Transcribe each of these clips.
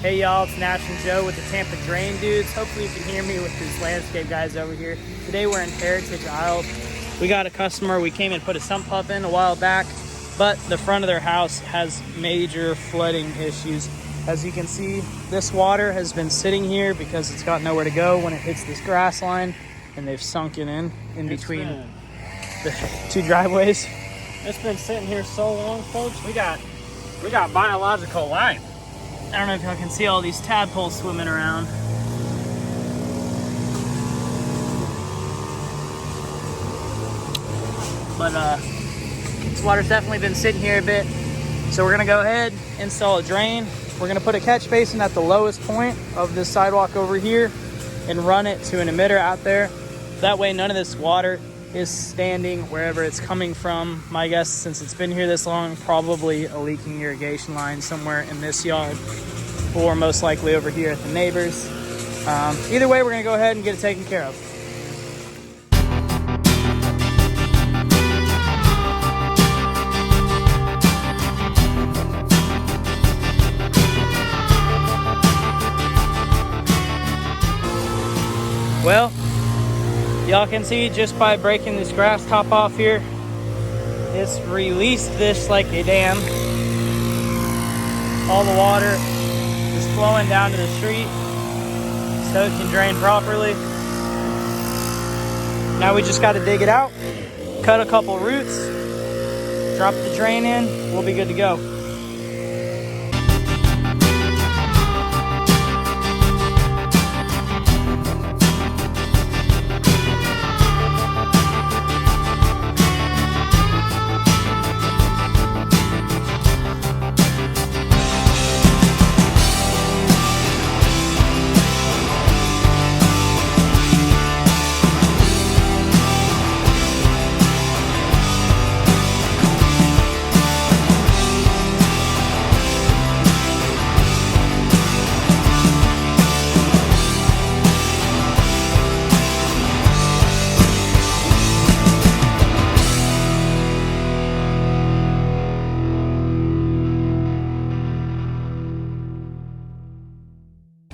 Hey y'all, it's Nash and Joe with the TampaDrainDudes. Hopefully you can hear me with these landscape guys over here. Today we're in Heritage Isle. We got a customer, we came and put a sump pump in a while back, but the front of their house has major flooding issues. As you can see, this water has been sitting here because it's got nowhere to go when it hits this grass line, and they've sunken in between the two driveways. It's been sitting here so long, folks. We got biological life. I don't know if y'all can see all these tadpoles swimming around. But this water's definitely been sitting here a bit. So we're gonna go ahead, install a drain. We're gonna put a catch basin at the lowest point of this sidewalk over here and run it to an emitter out there. That way none of this water is standing wherever it's coming from. My guess, since it's been here this long, probably a leaking irrigation line somewhere in this yard, or most likely over here at the neighbors. Either way, we're gonna go ahead and get it taken care of. Well, y'all can see just by breaking this grass top off here, it's released this like a dam. All the water is flowing down to the street so it can drain properly. Now we just got to dig it out, cut a couple roots, drop the drain in, we'll be good to go.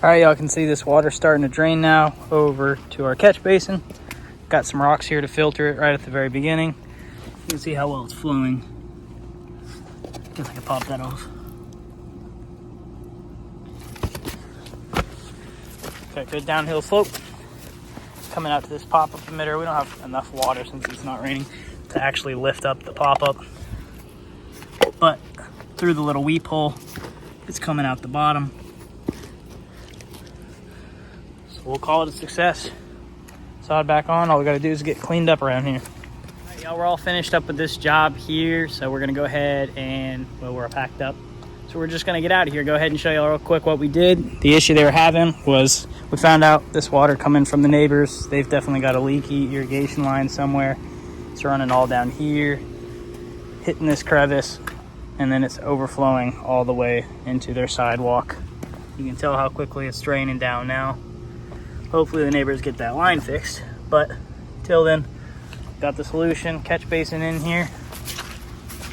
All right, y'all can see this water starting to drain now over to our catch basin. Got some rocks here to filter it right at the very beginning. You can see how well it's flowing. Guess I can pop that off. Okay, good downhill slope. Coming out to this pop-up emitter. We don't have enough water since it's not raining to actually lift up the pop-up. But through the little weep hole, it's coming out the bottom. We'll call it a success. Sod back on. All we gotta do is get cleaned up around here. All right, y'all, we're all finished up with this job here, so we're gonna go ahead and, well, we're packed up. So we're just gonna get out of here. Go ahead and show y'all real quick what we did. The issue they were having was we found out this water coming from the neighbors. They've definitely got a leaky irrigation line somewhere. It's running all down here, hitting this crevice, and then it's overflowing all the way into their sidewalk. You can tell how quickly it's draining down now. Hopefully the neighbors get that line fixed, but till then, got the solution. Catch basin in here,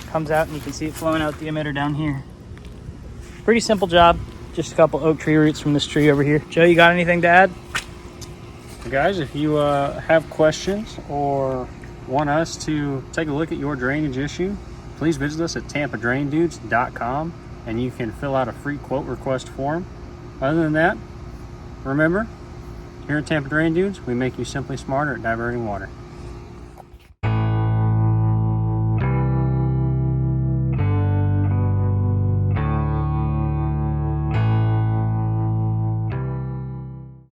comes out and you can see it flowing out the emitter down here. Pretty simple job, just a couple oak tree roots from this tree over here. Joe, you got anything to add? Guys, if you have questions or want us to take a look at your drainage issue, please visit us at TampaDrainDudes.com and you can fill out a free quote request form. Other than that, remember, here at TampaDrainDudes, we make you simply smarter at diverting water.